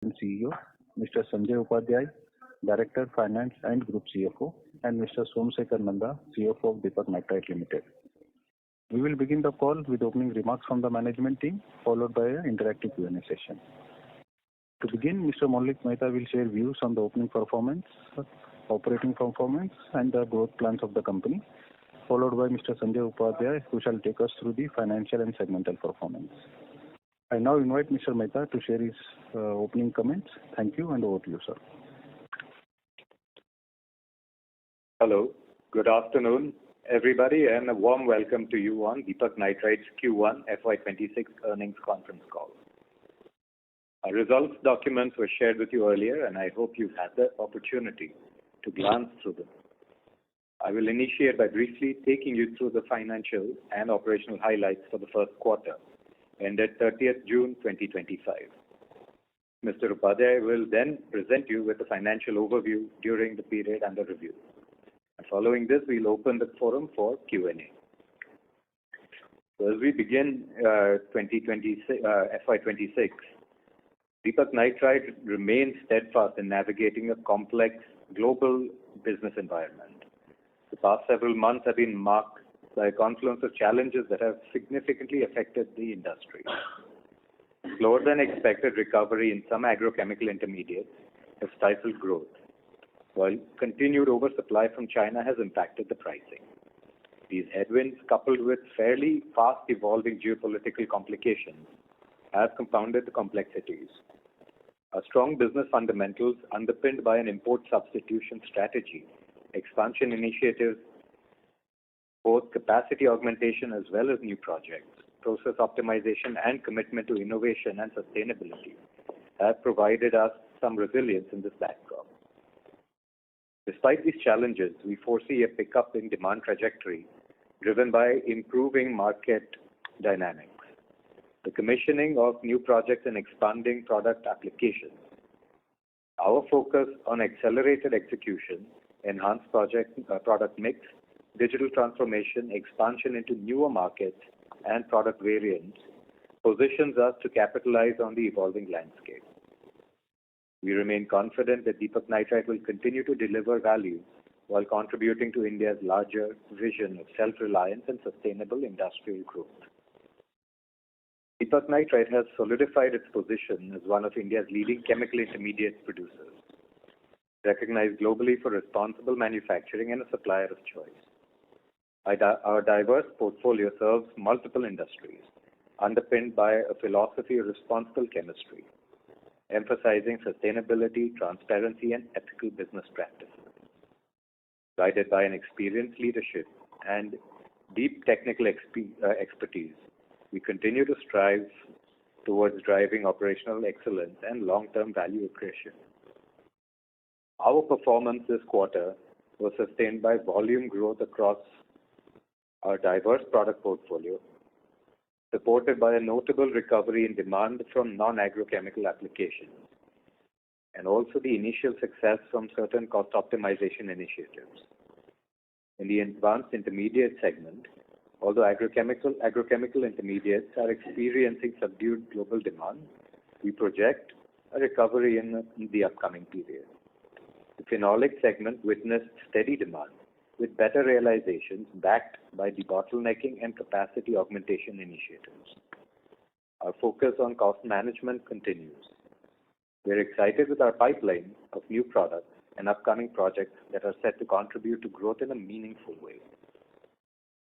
and CEO, Mr. Sanjay Upadhyay, Director Finance and Group CFO, and Mr. Somsekhar Nanda, CFO of Deepak Nitrite Limited. We will begin the call with opening remarks from the management team, followed by an interactive Q&A session. To begin, Mr. Maulik Mehta will share views on the opening performance, operating performance, and the growth plans of the company, followed by Mr. Sanjay Upadhyay, who shall take us through the financial and segmental performance. I now invite Mr. Mehta to share his opening comments. Thank you, and over to you, sir. Hello, good afternoon, everybody, and a warm welcome to you on Deepak Nitrite's Q1FY26 earnings conference call. Our results documents were shared with you earlier, and I hope you've had the opportunity to glance through them. I will initiate by briefly taking you through the financial and operational highlights for the first quarter, ended 30th June 2025. Mr. Upadhyay will then present you with a financial overview during the period under review. And following this, we'll open the forum for Q&A. So as we begin FY26, Deepak Nitrite remains steadfast in navigating a complex global business environment. The past several months have been marked by a confluence of challenges that have significantly affected the industry. Slower than expected recovery in some agrochemical intermediates has stifled growth, while continued oversupply from China has impacted the pricing. These headwinds, coupled with fairly fast evolving geopolitical complications, have compounded the complexities. Our strong business fundamentals, underpinned by an import substitution strategy, expansion initiatives, both capacity augmentation as well as new projects, process optimization, and commitment to innovation and sustainability, have provided us some resilience in this backdrop. Despite these challenges, we foresee a pickup in demand trajectory driven by improving market dynamics, the commissioning of new projects and expanding product applications. Our focus on accelerated execution, enhanced product mix, digital transformation, expansion into newer markets, and product variants positions us to capitalize on the evolving landscape. We remain confident that Deepak Nitrite will continue to deliver value while contributing to India's larger vision of self-reliance and sustainable industrial growth. Deepak Nitrite has solidified its position as one of India's leading chemical intermediates producers, recognized globally for responsible manufacturing and a supplier of choice. Our diverse portfolio serves multiple industries, underpinned by a philosophy of responsible chemistry, emphasizing sustainability, transparency, and ethical business practices. Guided by an experienced leadership and deep technical expertise, we continue to strive towards driving operational excellence and long-term value accretion. Our performance this quarter was sustained by volume growth across our diverse product portfolio, supported by a notable recovery in demand from non-agrochemical applications, and also the initial success from certain cost optimization initiatives. In the advanced intermediate segment, although agrochemical intermediates are experiencing subdued global demand, we project a recovery in the upcoming period. The phenolic segment witnessed steady demand, with better realizations backed by debottlenecking and capacity augmentation initiatives. Our focus on cost management continues. We are excited with our pipeline of new products and upcoming projects that are set to contribute to growth in a meaningful way.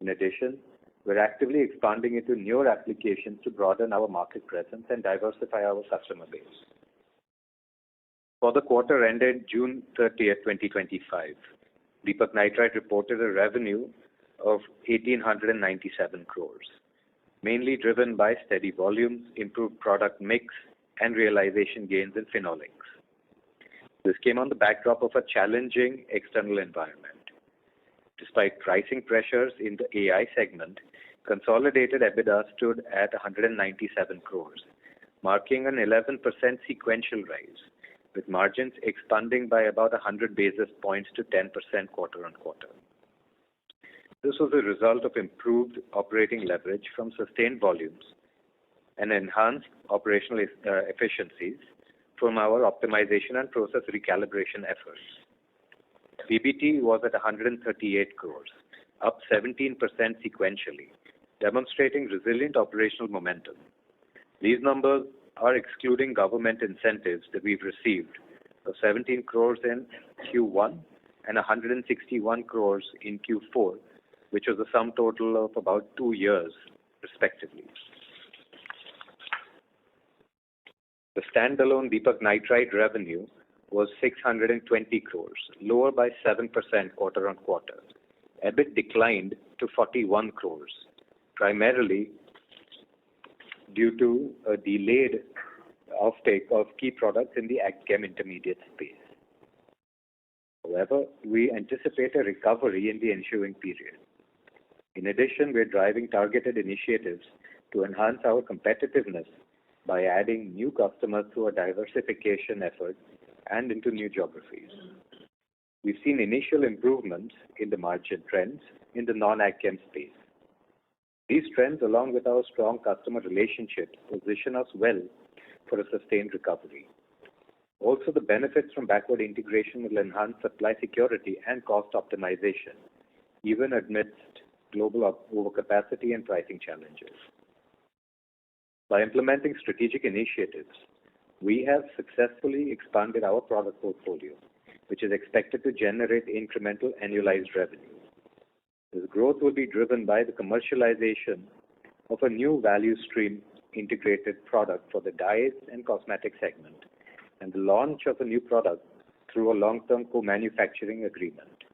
In addition, we're actively expanding into newer applications to broaden our market presence and diversify our customer base. For the quarter ended June 30th, 2025, Deepak Nitrite reported a revenue of 1,897 crores, mainly driven by steady volumes, improved product mix, and realization gains in phenolics. This came on the backdrop of a challenging external environment. Despite pricing pressures in the AI segment, consolidated EBITDA stood at 197 crores, marking an 11% sequential rise, with margins expanding by about 100 basis points to 10% quarter on quarter. This was a result of improved operating leverage from sustained volumes and enhanced operational efficiencies, from our optimization and process recalibration efforts. PBT was at 138 crores, up 17% sequentially, demonstrating resilient operational momentum. These numbers are excluding government incentives that we've received of 17 crores in Q1 and 161 crores in Q4, which was a sum total of about 2 years, respectively. The standalone Deepak Nitrite revenue was 620 crores, lower by 7% quarter-on-quarter. EBIT declined to 41 crores, primarily due to a delayed offtake of key products in the AgChem intermediate space. However, we anticipate a recovery in the ensuing period. In addition, we're driving targeted initiatives to enhance our competitiveness by adding new customers through a diversification effort and into new geographies. We've seen initial improvements in the margin trends in the non-AgChem space. These trends, along with our strong customer relationships, position us well for a sustained recovery. Also, the benefits from backward integration will enhance supply security and cost optimization, even amidst global overcapacity and pricing challenges. By implementing strategic initiatives, we have successfully expanded our product portfolio, which is expected to generate incremental annualized revenue. This growth will be driven by the commercialization of a new value stream integrated product for the dyes and cosmetic segment and the launch of a new product through a long-term co-manufacturing agreement.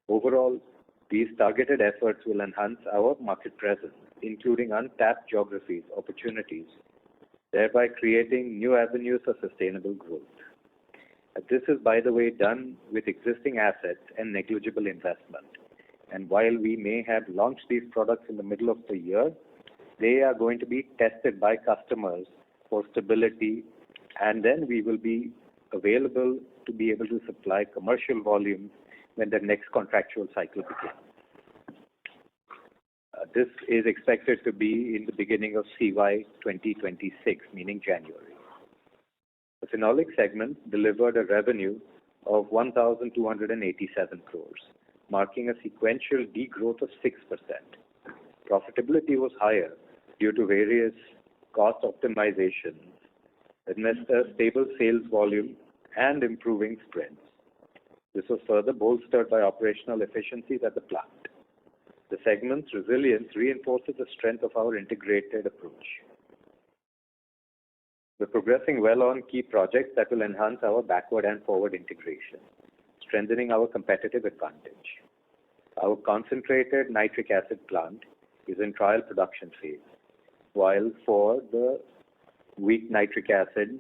Overall, these targeted efforts will enhance our market presence, including untapped geographies opportunities, thereby creating new avenues for sustainable growth. This is, by the way, done with existing assets and negligible investment. And while we may have launched these products in the middle of the year, they are going to be tested by customers for stability, and then we will be available to be able to supply commercial volumes when the next contractual cycle begins. This is expected to be in the beginning of CY 2026, meaning January. The phenolic segment delivered a revenue of 1,287 crores, marking a sequential degrowth of 6%. Profitability was higher due to various cost optimizations, amidst a stable sales volume and improving spreads. This was further bolstered by operational efficiencies at the plant. The segment's resilience reinforces the strength of our integrated approach. We're progressing well on key projects that will enhance our backward and forward integration, strengthening our competitive advantage. Our concentrated nitric acid plant is in trial production phase, while for the weak nitric acid,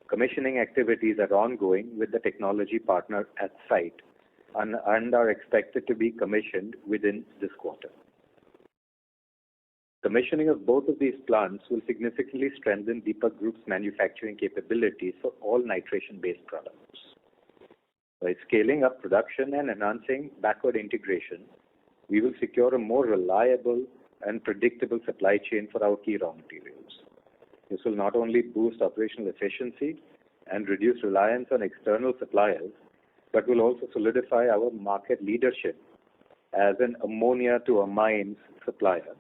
commissioning activities are ongoing with the technology partner at site and are expected to be commissioned within this quarter. Commissioning of both of these plants will significantly strengthen Deepak Group's manufacturing capabilities for all nitration-based products. By scaling up production and enhancing backward integration, we will secure a more reliable and predictable supply chain for our key raw materials. This will not only boost operational efficiency and reduce reliance on external suppliers, but will also solidify our market leadership as an ammonia to amines supplier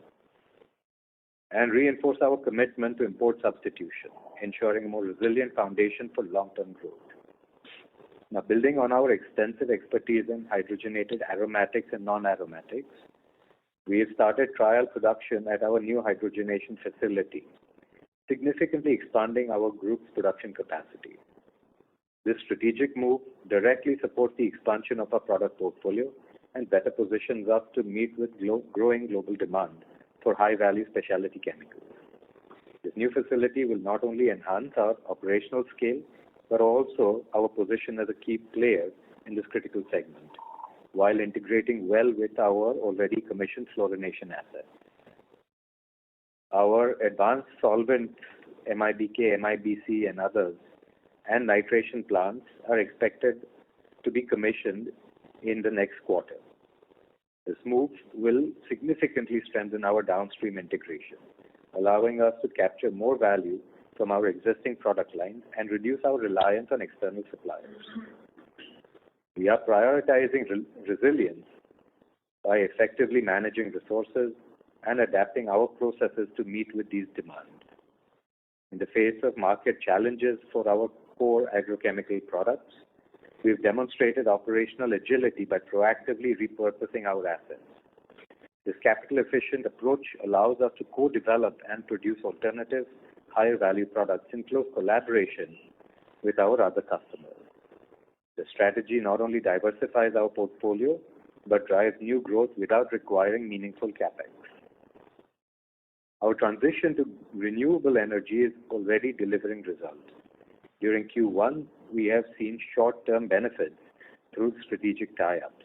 and reinforce our commitment to import substitution, ensuring a more resilient foundation for long-term growth. Now, building on our extensive expertise in hydrogenated aromatics and non-aromatics, we have started trial production at our new hydrogenation facility, significantly expanding our group's production capacity. This strategic move directly supports the expansion of our product portfolio and better positions us to meet with growing global demand for high-value specialty chemicals. This new facility will not only enhance our operational scale, but also our position as a key player in this critical segment, while integrating well with our already commissioned fluorination assets. Our advanced solvents, MIBK, MIBC, and others, and nitration plants are expected to be commissioned in the next quarter. This move will significantly strengthen our downstream integration, allowing us to capture more value from our existing product lines and reduce our reliance on external suppliers. We are prioritizing resilience by effectively managing resources and adapting our processes to meet with these demands. In the face of market challenges for our core agrochemical products, we've demonstrated operational agility by proactively repurposing our assets. This capital-efficient approach allows us to co-develop and produce alternative, higher-value products in close collaboration with our other customers. The strategy not only diversifies our portfolio, but drives new growth without requiring meaningful capex. Our transition to renewable energy is already delivering results. During Q1, we have seen short-term benefits through strategic tie-ups.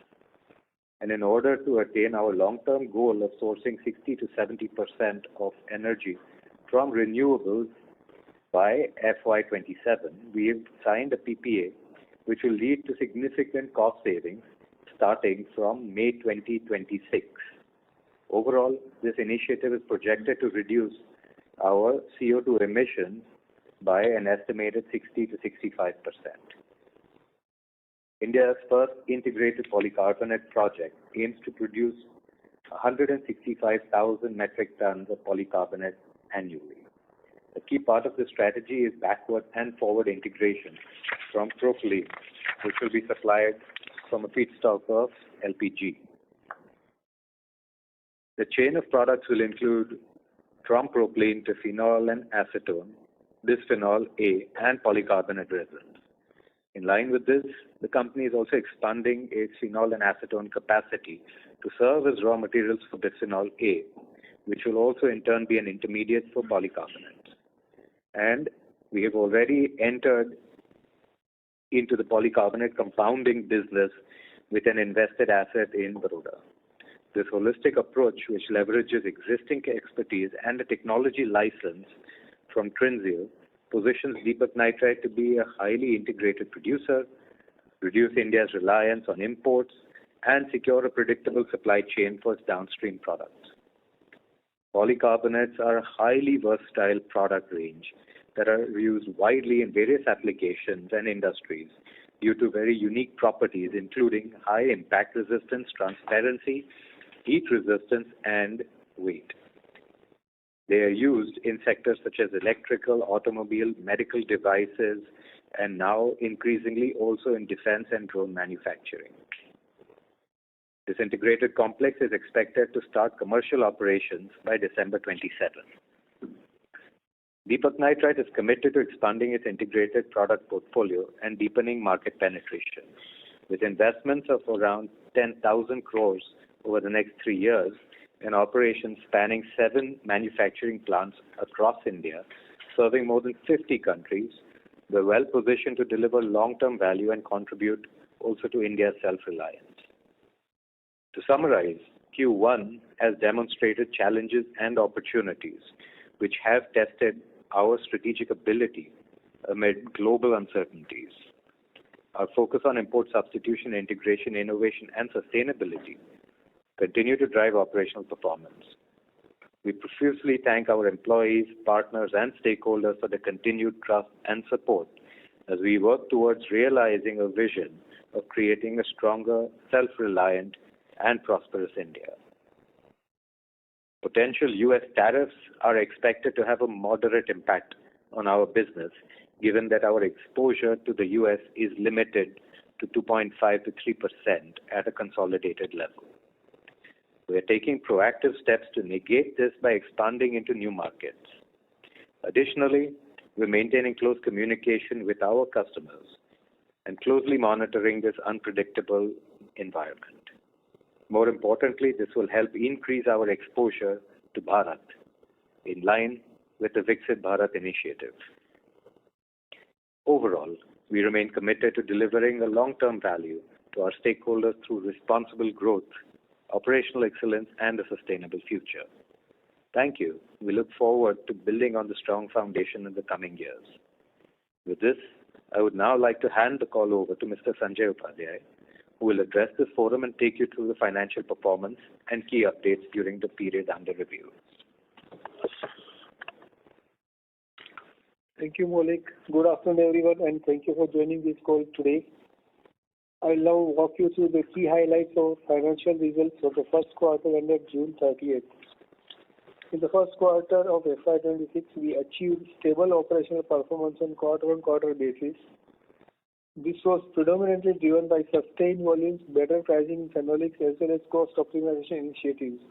And in order to attain our long-term goal of sourcing 60 to 70% of energy from renewables by FY27, we have signed a PPA which will lead to significant cost savings starting from May 2026. Overall, this initiative is projected to reduce our CO2 emissions by an estimated 60 to 65%. India's first integrated polycarbonate project aims to produce 165,000 metric tons of polycarbonate annually. A key part of this strategy is backward and forward integration from propylene, which will be supplied from a feedstock of LPG. The chain of products will include from propylene to phenol and acetone, bisphenol A, and polycarbonate resins. In line with this, the company is also expanding its phenol and acetone capacity to serve as raw materials for bisphenol A, which will also in turn be an intermediate for polycarbonate. And we have already entered into the polycarbonate compounding business with an invested asset in Baroda. This holistic approach, which leverages existing expertise and a technology license from Trinzio, positions Deepak Nitrite to be a highly integrated producer, reduce India's reliance on imports, and secure a predictable supply chain for its downstream products. Polycarbonates are a highly versatile product range that are used widely in various applications and industries due to very unique properties, including high impact resistance, transparency, heat resistance, and weight. They are used in sectors such as electrical, automobile, medical devices, and now increasingly also in defense and drone manufacturing. This integrated complex is expected to start commercial operations by December 27. Deepak Nitrite is committed to expanding its integrated product portfolio and deepening market penetration. With investments of around 10,000 crores over the next 3 years, and operations spanning 7 manufacturing plants across India, serving more than 50 countries, we're well positioned to deliver long-term value and contribute also to India's self-reliance. To summarize, Q1 has demonstrated challenges and opportunities which have tested our strategic ability amid global uncertainties. Our focus on import substitution, integration, innovation, and sustainability continue to drive operational performance. We profusely thank our employees, partners, and stakeholders for their continued trust and support as we work towards realizing a vision of creating a stronger, self-reliant, and prosperous India. Potential U.S. tariffs are expected to have a moderate impact on our business, given that our exposure to the U.S. is limited to 2.5 to 3% at a consolidated level. We are taking proactive steps to negate this by expanding into new markets. Additionally, we're maintaining close communication with our customers and closely monitoring this unpredictable environment. More importantly, this will help increase our exposure to Bharat in line with the Viksit Bharat initiative. Overall, we remain committed to delivering a long-term value to our stakeholders through responsible growth, operational excellence, and a sustainable future. Thank you. We look forward to building on the strong foundation in the coming years. With this, I would now like to hand the call over to Mr. Sanjay Upadhyay, who will address this forum and take you through the financial performance and key updates during the period under review. Thank you, Maulik. Good afternoon, everyone, and thank you for joining this call today. I'll now walk you through the key highlights of financial results for the first quarter ended June 30th. In the first quarter of FY26, we achieved stable operational performance on quarter-on-quarter basis. This was predominantly driven by sustained volumes, better pricing in phenolics, as well as cost optimization initiatives.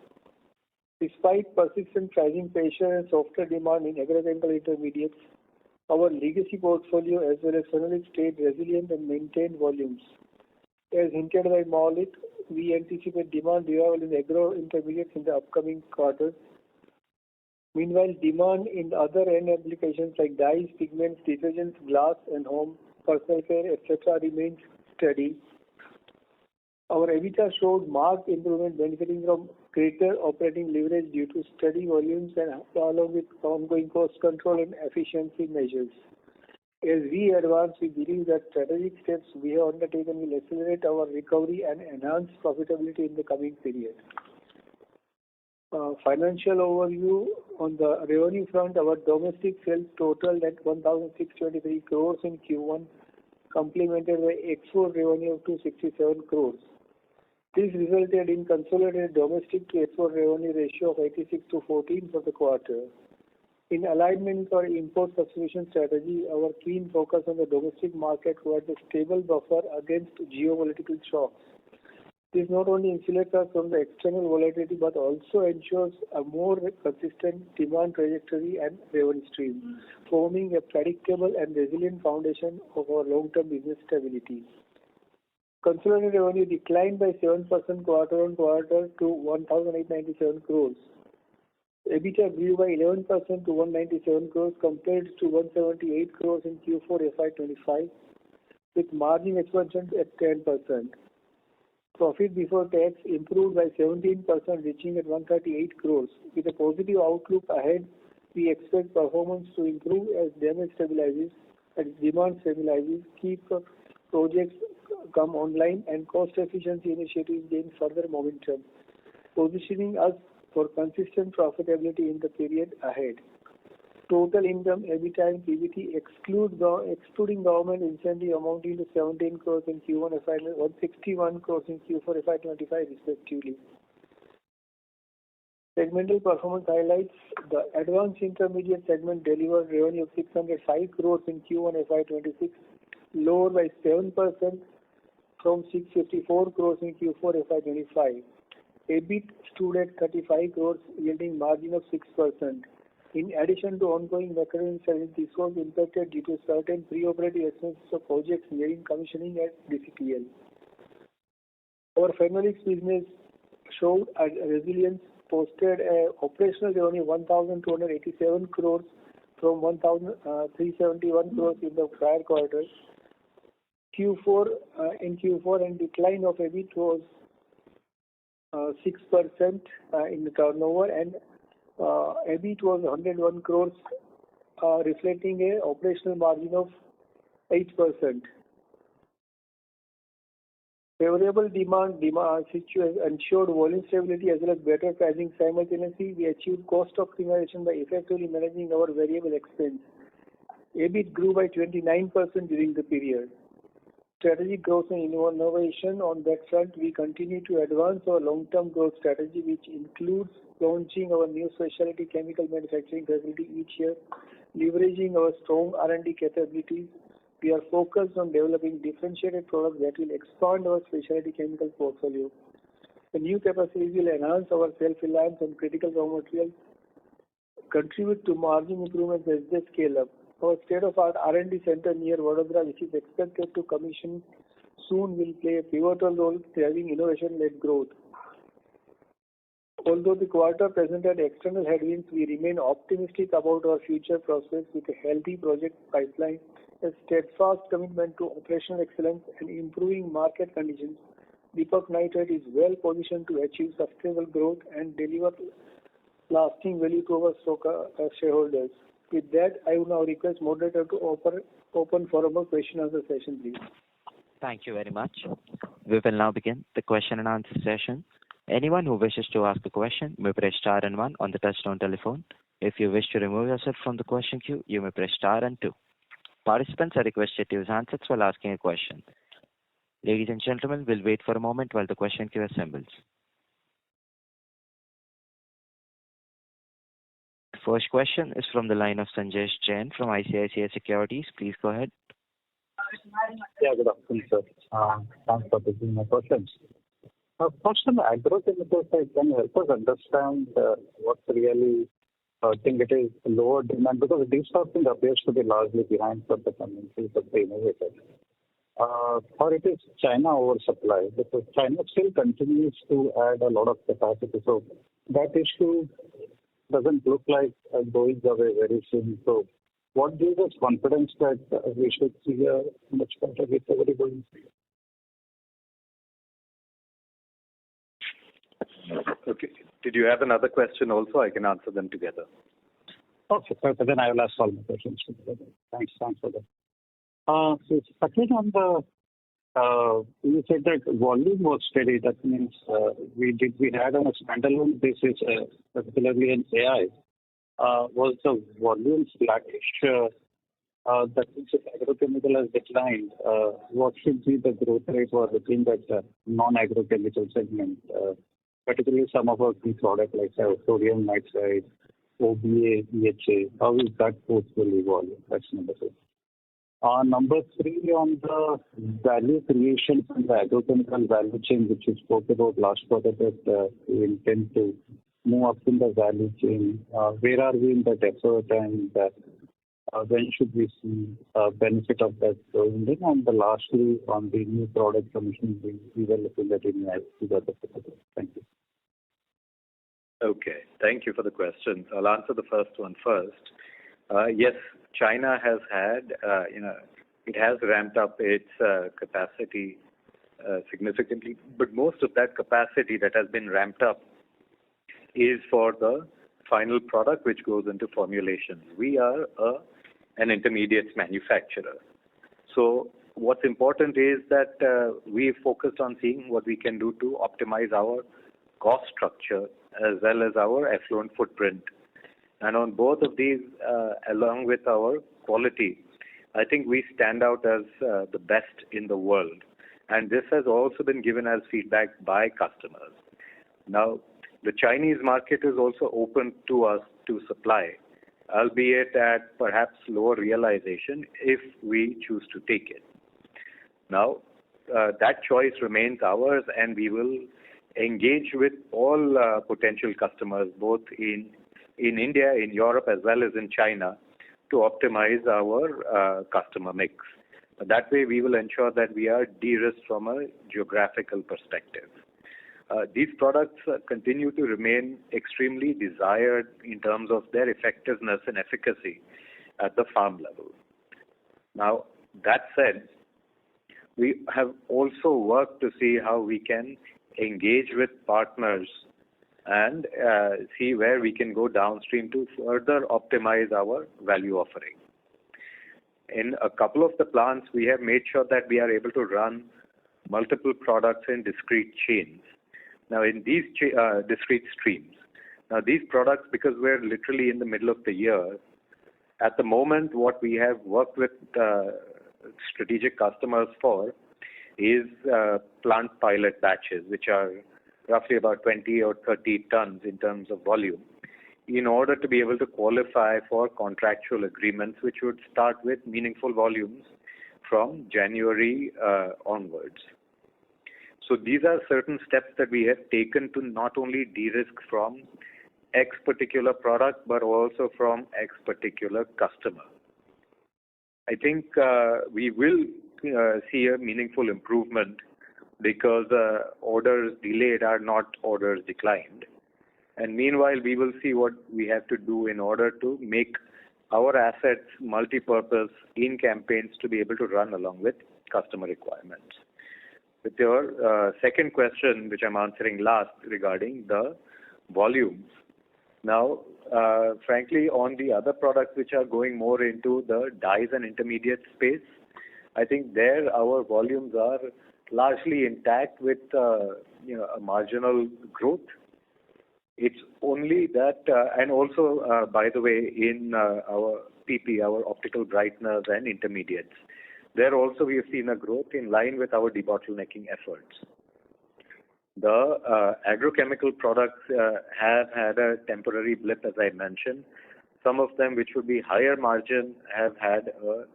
Despite persistent pricing pressure and softer demand in agrochemical intermediates, our legacy portfolio as well as phenolics stayed resilient and maintained volumes. As hinted by Maulik, we anticipate demand revival in agro intermediates in the upcoming quarters. Meanwhile, demand in other end applications like dyes, pigments, detergents, glass and home, personal care, etc. remains steady. Our EBITDA showed marked improvement benefiting from greater operating leverage due to steady volumes and along with ongoing cost control and efficiency measures. As we advance, we believe that strategic steps we have undertaken will accelerate our recovery and enhance profitability in the coming period. Financial overview on the revenue front, our domestic sales totaled at 1,623 crores in Q1, complemented by export revenue of 267 crores. This resulted in consolidated domestic to export revenue ratio of 86 to 14 for the quarter. In alignment with our import substitution strategy, our keen focus on the domestic market provides a stable buffer against geopolitical shocks. This not only insulates us from the external volatility but also ensures a more consistent demand trajectory and revenue stream, forming a predictable and resilient foundation of our long-term business stability. Consolidated revenue declined by 7% quarter-on-quarter to 1,897 crores. EBITDA grew by 11% to 197 crores compared to 178 crores in Q4 FY25, with margin expansion at 10%. Profit before tax improved by 17%, reaching at 138 crores. With a positive outlook ahead, we expect performance to improve as demand stabilizes, key projects come online, and cost efficiency initiatives gain further momentum, positioning us for consistent profitability in the period ahead. Total income, EBITDA and PBT excluding government incentive amounting to 17 crores in Q1 FY 161 crores in Q4 FY25 respectively. Segmental performance highlights: the advanced intermediate segment delivered revenue of 605 crores in Q1 FY26, lower by 7% from 654 crores in Q4 FY25. EBIT stood at 35 crores, yielding margin of 6%. In addition to ongoing recurring service, this was impacted due to certain pre-operative expenses of projects nearing commissioning at DCTL. Our phenolics business showed a resilience, posted an operational revenue of 1,287 crores from 1,371 crores in the prior quarter. In Q4 and decline of EBIT was 6% in the turnover, and EBIT was 101 crores, reflecting an operational margin of 8%. Favorable demand situation ensured volume stability as well as better pricing simultaneously. We achieved cost optimization by effectively managing our variable expense. EBIT grew by 29% during the period. Strategic growth and innovation: on that front, we continue to advance our long-term growth strategy, which includes launching our new specialty chemical manufacturing facility each year, leveraging our strong R&D capabilities. We are focused on developing differentiated products that will expand our specialty chemical portfolio. The new capacities will enhance our self-reliance on critical raw materials, contribute to margin improvements as they scale up. Our state-of-the-art R&D center near Vadodara, which is expected to commission soon, will play a pivotal role driving innovation-led growth. Although the quarter presented external headwinds, we remain optimistic about our future prospects with a healthy project pipeline, a steadfast commitment to operational excellence, and improving market conditions. Deepak Nitrite is well positioned to achieve sustainable growth and deliver lasting value to our shareholders. With that, I would now request moderator to open for a question and answer session, please. Thank you very much. We will now begin the question and answer session. Anyone who wishes to ask a question may press star and one on the touchtone telephone. If you wish to remove yourself from the question queue, you may press star and 2. Participants are requested to use handsets while asking a question. Ladies and gentlemen, we'll wait for a moment while the question queue assembles. The first question is from the line of Sanjesh Jain from ICICI Securities. Please go ahead. Yeah, good afternoon, sir. Thanks for taking my questions. First, on the agrochemical side, can you help us understand what really think it is lower demand? Because destocking appears to be largely behind for the tendencies of the innovators. Or it is China oversupply, because China still continues to add a lot of capacity. So that issue doesn't look like going away very soon. So what gives us confidence that we should see a much better recovery going forward? Okay. Did you have another question also? I can answer them together. Okay, so then I will ask all my questions together. Thanks for that. So second on the, you said that volume was steady. That means we had on a standalone basis, particularly in AI, was the volume flattish? That means if agrochemical has declined, what should be the growth rate for looking at the non-agrochemical segment, particularly some of our key products like sodium nitrite, OBA, EHA? How is that portfolio evolving? That's number 2. Number 3, on the value creation from the agrochemical value chain, which you spoke about last quarter, that we intend to move up in the value chain. Where are we in that effort, and when should we see benefit of that going in? And the lastly, on the new product commission, we were looking at in Thank you. Okay. Thank you for the questions. I'll answer the first one first. Yes, China has had, it has ramped up its capacity significantly, but most of that capacity that has been ramped up is for the final product which goes into formulation. We are an intermediates manufacturer. So what's important is that we focused on seeing what we can do to optimize our cost structure as well as our effluent footprint. And on both of these, along with our quality, I think we stand out as the best in the world. And this has also been given as feedback by customers. Now, the Chinese market is also open to us to supply, albeit at perhaps lower realization if we choose to take it. Now, that choice remains ours, and we will engage with all potential customers, both in India, in Europe, as well as in China, to optimize our customer mix. That way, we will ensure that we are de-risked from a geographical perspective. These products continue to remain extremely desired in terms of their effectiveness and efficacy at the farm level. Now, that said, we have also worked to see how we can engage with partners and see where we can go downstream to further optimize our value offering. In a couple of the plants, we have made sure that we are able to run multiple products in discrete chains. Now, in these discrete streams, now these products, because we're literally in the middle of the year, at the moment, what we have worked with strategic customers for is plant pilot batches, which are roughly about 20 or 30 tons in terms of volume, in order to be able to qualify for contractual agreements, which would start with meaningful volumes from January onwards. So these are certain steps that we have taken to not only de-risk from X particular product, but also from X particular customer. I think we will see a meaningful improvement because orders delayed are not orders declined. And meanwhile, we will see what we have to do in order to make our assets multi-purpose in campaigns to be able to run along with customer requirements. With your second question, which I'm answering last, regarding the volumes. Now, frankly, on the other products which are going more into the dyes and intermediate space, I think there our volumes are largely intact with a marginal growth. It's only that, and also, by the way, in our PP, our optical brighteners and intermediates, there also we have seen a growth in line with our debottlenecking efforts. The agrochemical products have had a temporary blip, as I mentioned. Some of them, which would be higher margin, have had a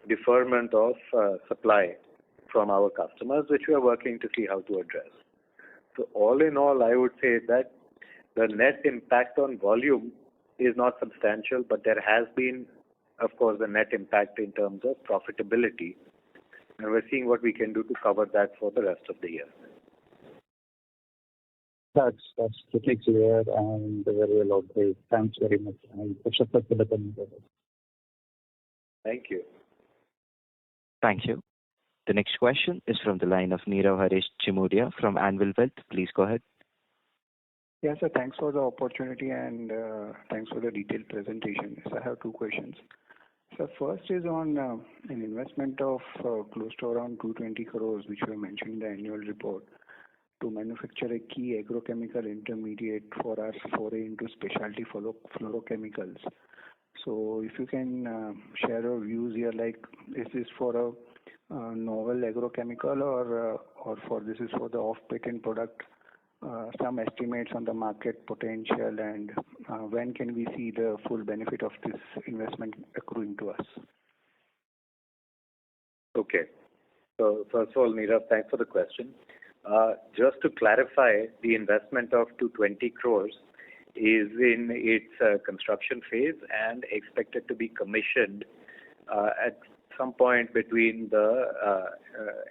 deferment of supply from our customers, which we are working to see how to address. So all in all, I would say that the net impact on volume is not substantial, but there has been, of course, a net impact in terms of profitability. And we're seeing what we can do to cover that for the rest of the year. That's pretty clear and very well obeyed. Thanks very much. And Thank you. Thank you. The next question is from the line of Nirav Harish Chimudia from Anvil Wealth. Please go ahead. Yes, sir. Thanks for the opportunity and thanks for the detailed presentation. So I have two questions. So first is on an investment of close to around 220 crores, which we mentioned in the annual report, to manufacture a key agrochemical intermediate for our foray into specialty fluorochemicals. So if you can share your views here, like is this for a novel agrochemical or for this is for the off-patent product? Some estimates on the market potential and when can we see the full benefit of this investment accruing to us? Okay. So first of all, Nirav, thanks for the question. Just to clarify, the investment of 220 crores is in its construction phase and expected to be commissioned at some point between the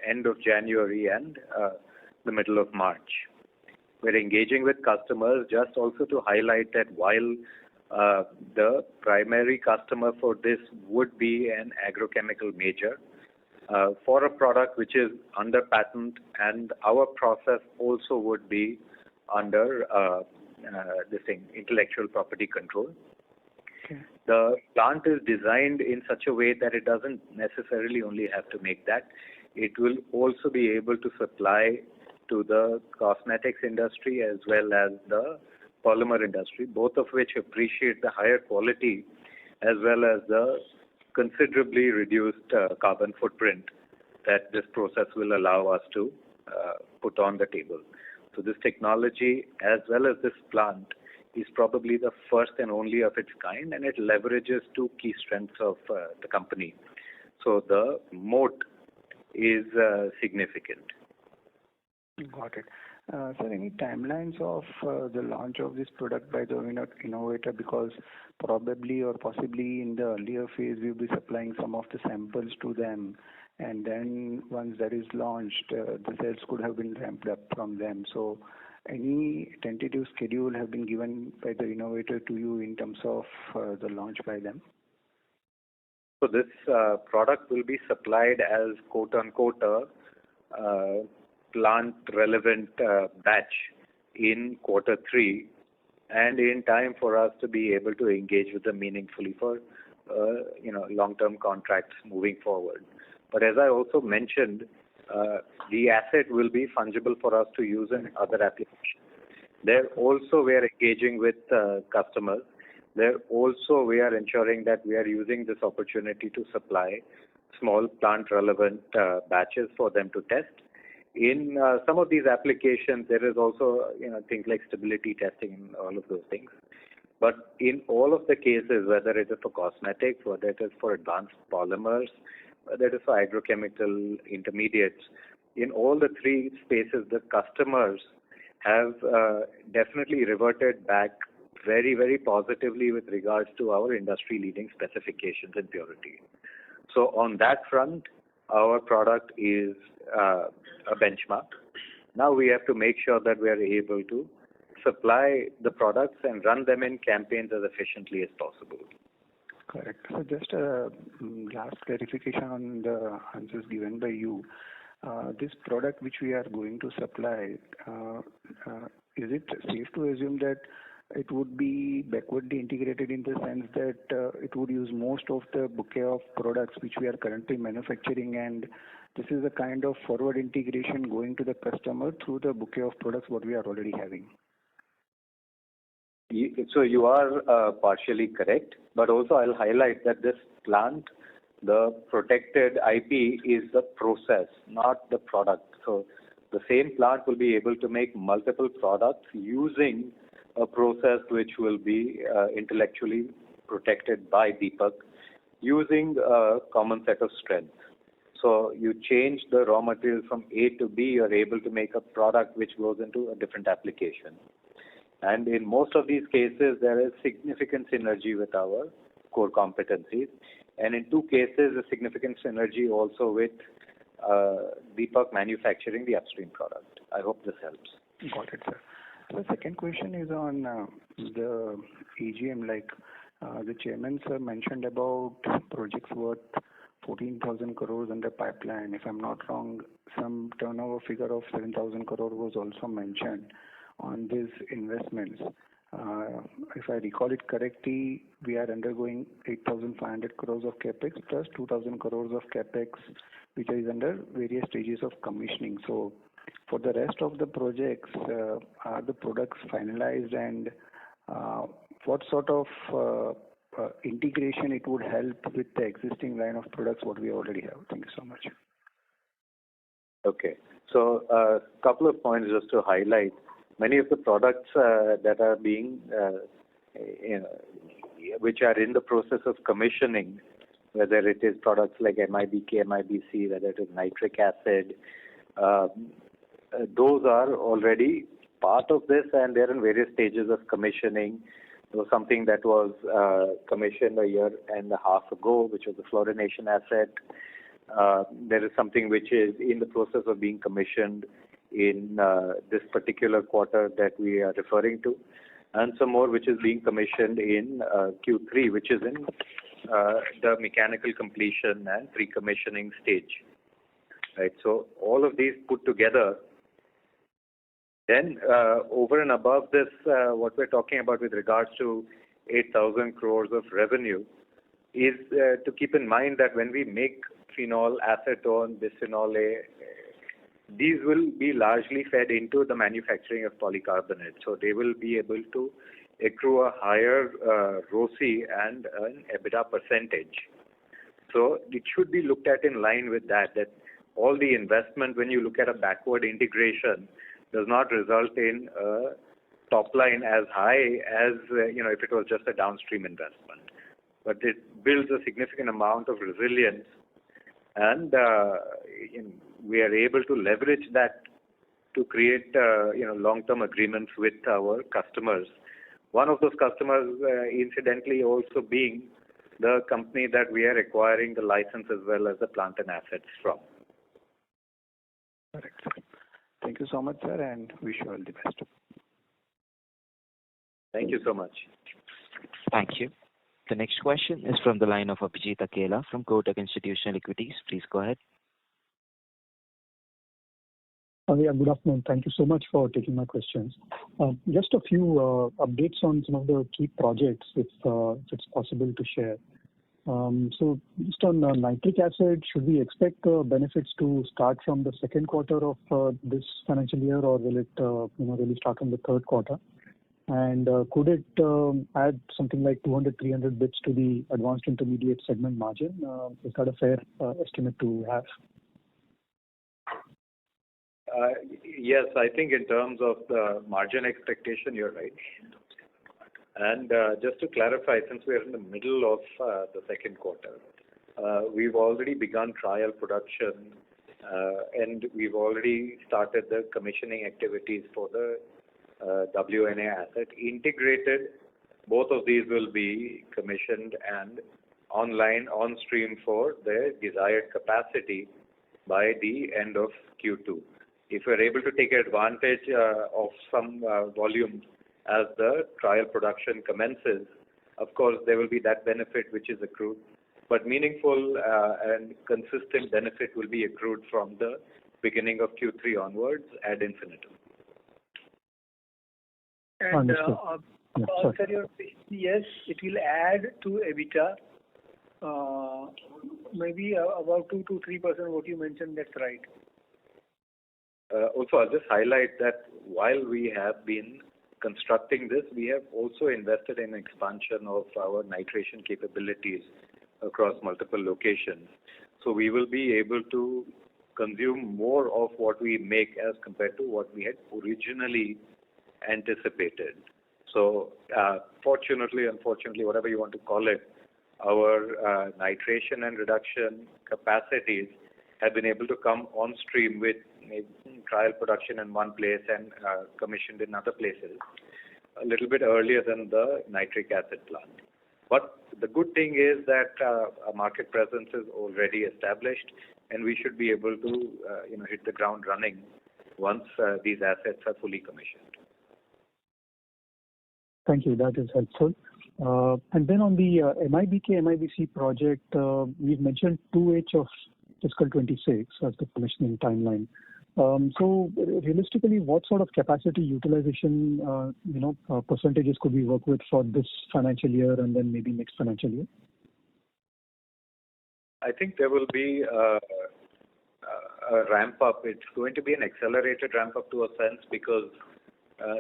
end of January and the middle of March. We're engaging with customers just also to highlight that while the primary customer for this would be an agrochemical major, for a product which is under patent and our process also would be under intellectual property control. Okay. The plant is designed in such a way that it doesn't necessarily only have to make that. It will also be able to supply to the cosmetics industry as well as the polymer industry, both of which appreciate the higher quality as well as the considerably reduced carbon footprint that this process will allow us to put on the table. So this technology as well as this plant is probably the first and only of its kind, and it leverages two key strengths of the company. So the moat is significant. Got it. Sir, any timelines of the launch of this product by the innovator? Because probably or possibly in the earlier phase, we'll be supplying some of the samples to them. And then once that is launched, the sales could have been ramped up from them. So any tentative schedule have been given by the innovator to you in terms of the launch by them? So this product will be supplied as quote-unquote plant-relevant batch in quarter 3 and in time for us to be able to engage with them meaningfully for long-term contracts moving forward. But as I also mentioned, the asset will be fungible for us to use in other applications. There also we are engaging with customers. There also we are ensuring that we are using this opportunity to supply small plant-relevant batches for them to test. In some of these applications, there is also things like stability testing and all of those things. But in all of the cases, whether it is for cosmetics, whether it is for advanced polymers, whether it is for agrochemical intermediates, in all the three spaces, the customers have definitely reverted back very, very positively with regards to our industry-leading specifications and purity. So on that front, our product is a benchmark. Now we have to make sure that we are able to supply the products and run them in campaigns as efficiently as possible. Correct. So just a last clarification on the answers given by you. This product which we are going to supply, is it safe to assume that it would be backwardly integrated in the sense that it would use most of the bouquet of products which we are currently manufacturing, and this is a kind of forward integration going to the customer through the bouquet of products what we are already having? So you are partially correct, but also I'll highlight that this plant, the protected IP is the process, not the product. So the same plant will be able to make multiple products using a process which will be intellectually protected by Deepak using a common set of strengths. So you change the raw material from A to B, you're able to make a product which goes into a different application. And in most of these cases, there is significant synergy with our core competencies. And in two cases, a significant synergy also with Deepak manufacturing the upstream product. I hope this helps. Got it, sir. The second question is on the AGM. Like the chairman, sir, mentioned about projects worth 14,000 crores under pipeline. If I'm not wrong, some turnover figure of 7,000 crore was also mentioned on these investments. If I recall it correctly, we are undergoing 8,500 crores of capex plus 2,000 crores of capex, which is under various stages of commissioning. So, for the rest of the projects, are the products finalized, and what sort of integration it would help with the existing line of products what we already have? Thank you so much. Okay. So a couple of points just to highlight. Many of the products that are being, which are in the process of commissioning, whether it is products like MIBK, MIBC, whether it is nitric acid, those are already part of this, and they're in various stages of commissioning. There was something that was commissioned a year and a half ago, which was the fluorination asset. There is something which is in the process of being commissioned in this particular quarter that we are referring to, and some more which is being commissioned in Q3, which is in the mechanical completion and pre-commissioning stage. Right. So all of these put together. Then over and above this, what we're talking about with regards to 8,000 crores of revenue is to keep in mind that when we make phenol, acetone, bisphenol A, these will be largely fed into the manufacturing of polycarbonate. So they will be able to accrue a higher ROCE and an EBITDA percentage. So it should be looked at in line with that all the investment, when you look at a backward integration, does not result in a top line as high as, if it was just a downstream investment. But it builds a significant amount of resilience, and we are able to leverage that to create, long-term agreements with our customers. One of those customers, incidentally, also being the company that we are acquiring the license as well as the plant and assets from. Correct. Thank you so much, sir, and wish you all the best. Thank you so much. Thank you. The next question is from the line of Abhijit Akela from Kotak Institutional Equities. Please go ahead. Yeah, good afternoon. Thank you so much for taking my questions. Just a few updates on some of the key projects, if it's possible to share. So just on nitric acid, should we expect benefits to start from the second quarter of this financial year, or will it really start from the third quarter? And could it add something like 200-300 bits to the advanced intermediate segment margin? Is that a fair estimate to have? Yes, I think in terms of the margin expectation, you're right. And just to clarify, since we're in the middle of the second quarter, we've already begun trial production, and we've already started the commissioning activities for the WNA asset. Integrated, both of these will be commissioned and online, on stream for their desired capacity by the end of Q2. If we're able to take advantage of some volume as the trial production commences, of course, there will be that benefit which is accrued. But meaningful and consistent benefit will be accrued from the beginning of Q3 onwards ad infinitum. And answer your question, yes, it will add to EBITDA, maybe about 2 to 3%. What you mentioned, that's right. Also, I'll just highlight that while we have been constructing this, we have also invested in expansion of our nitration capabilities across multiple locations. So we will be able to consume more of what we make as compared to what we had originally anticipated. So fortunately, unfortunately, whatever you want to call it, our nitration and reduction capacities have been able to come on stream with trial production in one place and commissioned in other places a little bit earlier than the nitric acid plant. But the good thing is that our market presence is already established, and we should be able to hit the ground running once these assets are fully commissioned. Thank you. That is helpful. And then on the MIBK-MIBC project, we've mentioned 2H of fiscal 26 as the commissioning timeline. So realistically, what sort of capacity utilization, percentages could we work with for this financial year and then maybe next financial year? I think there will be a ramp up. It's going to be an accelerated ramp up to a sense because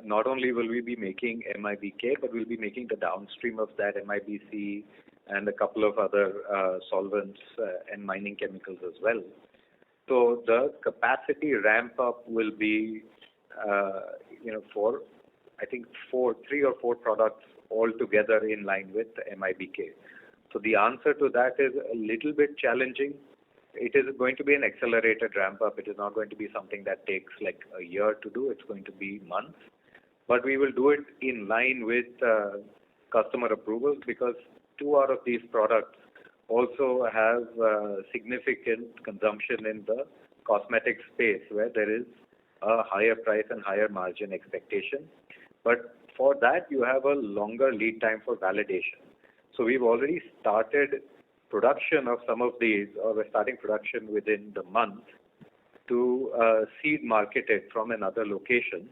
not only will we be making MIBK, but we'll be making the downstream of that MIBC and a couple of other solvents and mining chemicals as well. So the capacity ramp up will be, for I think 3 or 4 products all together in line with MIBK. So the answer to that is a little bit challenging. It is going to be an accelerated ramp up. It is not going to be something that takes like a year to do. It's going to be months. But we will do it in line with customer approvals because 2 out of these products also have significant consumption in the cosmetic space where there is a higher price and higher margin expectation. But for that, you have a longer lead time for validation. So we've already started production of some of these, or we're starting production within the month to seed market it from another location.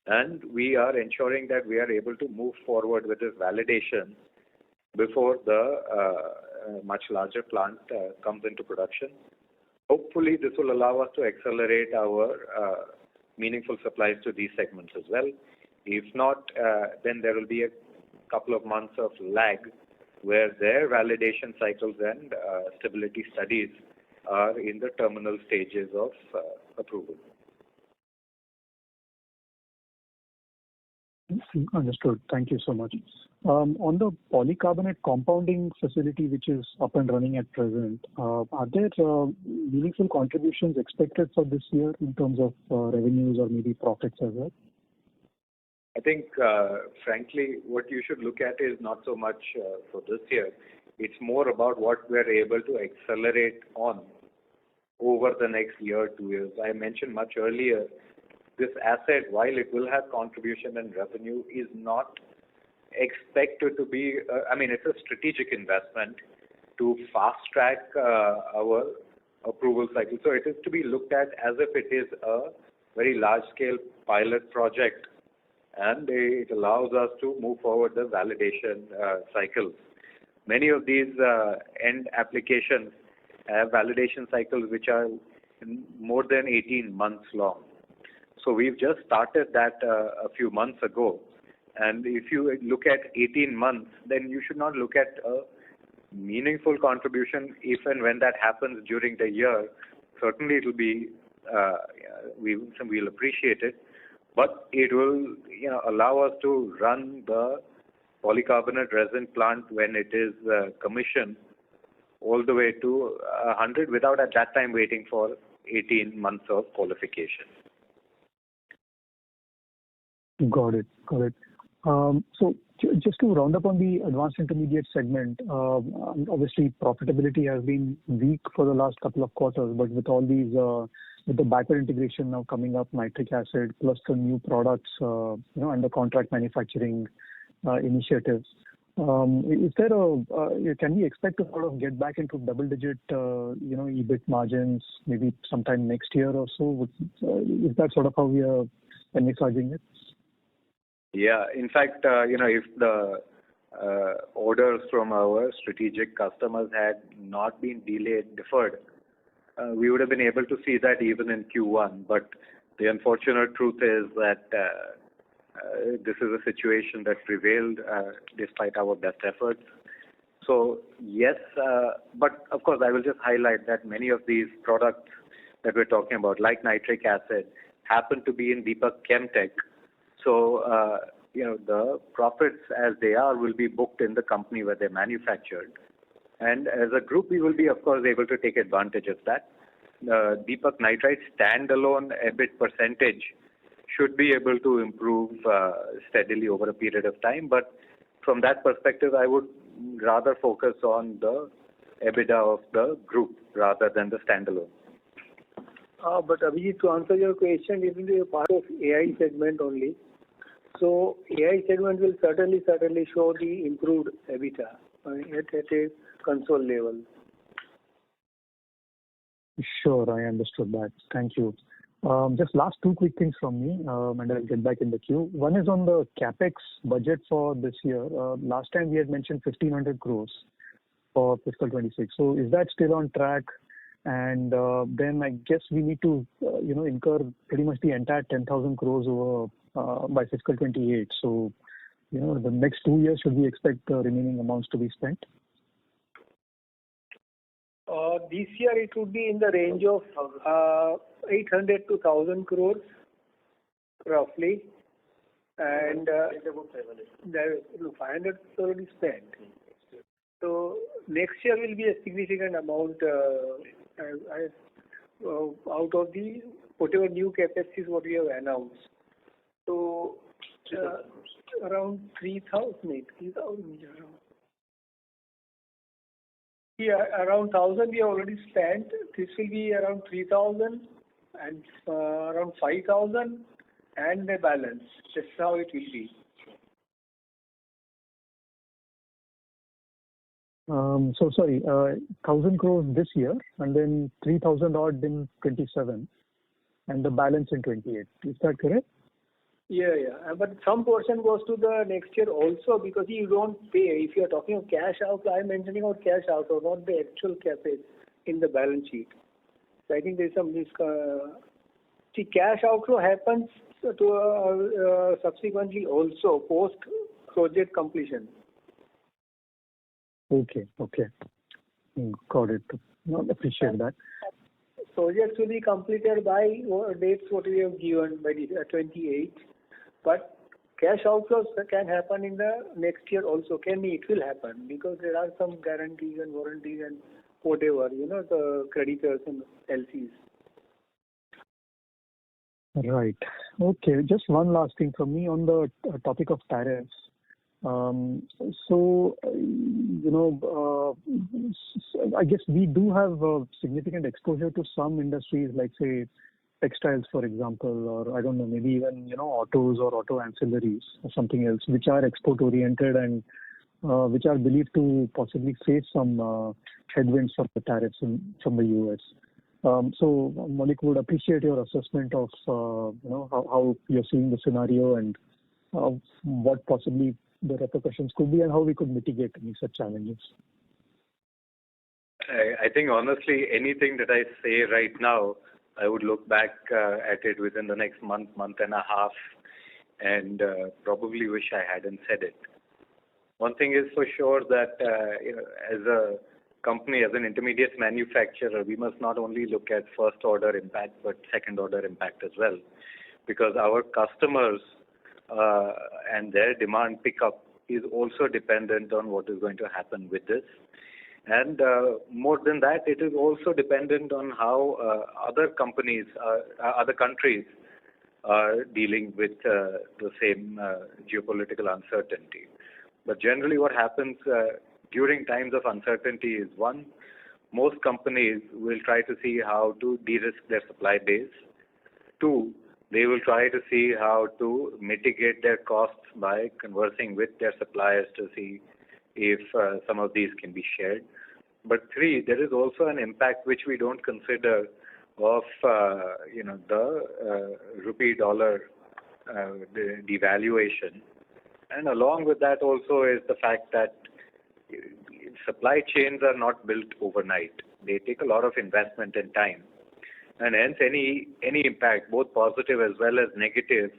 And we are ensuring that we are able to move forward with this validation before the much larger plant comes into production. Hopefully, this will allow us to accelerate our meaningful supplies to these segments as well. If not, then there will be a couple of months of lag where their validation cycles and stability studies are in the terminal stages of approval. Understood. Thank you so much. On the polycarbonate compounding facility, which is up and running at present, are there meaningful contributions expected for this year in terms of revenues or maybe profits as well? I think, frankly, what you should look at is not so much for this year. It's more about what we're able to accelerate on over the next year, 2 years. I mentioned much earlier, this asset, while it will have contribution and revenue, is not expected to be, it's a strategic investment to fast track our approval cycle. So it is to be looked at as if it is a very large scale pilot project, and it allows us to move forward the validation cycles. Many of these end applications have validation cycles which are more than 18 months long. So we've just started that a few months ago. And if you look at 18 months, then you should not look at a meaningful contribution if and when that happens during the year. Certainly it will be, we'll appreciate it, but it will allow us to run the polycarbonate resin plant when it is commissioned all the way to 100 without at that time waiting for 18 months of qualification. Got it. So just to round up on the advanced intermediate segment, obviously profitability has been weak for the last couple of quarters, but with all these, with the backward integration now coming up, nitric acid plus the new products, and the contract manufacturing initiatives, is there can we expect to sort of get back into double-digit, EBIT margins maybe sometime next year or so? Is that sort of how we are envisaging it? Yeah, in fact, if the orders from our strategic customers had not been deferred, we would have been able to see that even in Q1. But the unfortunate truth is that this is a situation that prevailed despite our best efforts. So yes, but of course I will just highlight that many of these products that we're talking about, like nitric acid, happen to be in Deepak Chemtech. So the profits as they are will be booked in the company where they're manufactured. And as a group, we will be, of course, able to take advantage of that. Deepak Nitrite standalone EBIT percentage should be able to improve steadily over a period of time. But from that perspective, I would rather focus on the EBITDA of the group rather than the standalone. But Abhijit, to answer your question, it will be a part of AI segment only. So AI segment will certainly show the improved EBITDA at a console level. Sure, I understood that. Thank you. Just last two quick things from me, and I'll get back in the queue. One is on the capex budget for this year. Last time we had mentioned 1,500 crores for fiscal 26. So is that still on track? And then I guess we need to, incur pretty much the entire 10,000 crores over by fiscal 28. So, the next 2 years, should we expect the remaining amounts to be spent? This year it would be in the range of 800 to 1,000 crores, roughly. And 500 is already spent. So next year will be a significant amount out of the whatever new capacities what we have announced. So around 3,000. Yeah, around 1,000 we have already spent. This will be around 3,000 and around 5,000 and the balance. That's how it will be. So sorry, 1,000 crores this year and then 3,000 odd in 27 and the balance in 28. Is that correct? Yeah. But some portion goes to the next year also because you don't pay. If you are talking of cash outflow, I'm mentioning about cash outflow, not the actual CapEx in the balance sheet. So I think there's some see, cash outflow happens to subsequently also post project completion. Okay. Got it. No, appreciate that. Projects will be completed by dates what we have given by the 28. But cash outflows can happen in the next year also. It will happen because there are some guarantees and warranties and whatever, the creditors and LCs. Right. Okay. Just one last thing from me on the topic of tariffs. I guess we do have significant exposure to some industries like, say, textiles, for example, or I don't know, maybe even, autos or auto ancillaries or something else, which are export-oriented and which are believed to possibly face some headwinds from the tariffs from the U.S. So, Maulik, would appreciate your assessment of, how you're seeing the scenario and what possibly the repercussions could be and how we could mitigate any such challenges. I think, honestly, anything that I say right now, I would look back at it within the next month and a half, and probably wish I hadn't said it. One thing is for sure that, as a company, as an intermediate manufacturer, we must not only look at first-order impact, but second-order impact as well, because our customers and their demand pickup is also dependent on what is going to happen with this. And more than that, it is also dependent on how other countries are dealing with the same geopolitical uncertainty. But generally what happens during times of uncertainty is, one, most companies will try to see how to de-risk their supply base. Two, they will try to see how to mitigate their costs by conversing with their suppliers to see if some of these can be shared. But three, there is also an impact which we don't consider of the rupee-dollar devaluation. And along with that also is the fact that supply chains are not built overnight. They take a lot of investment and time. And hence any impact, both positive as well as negative,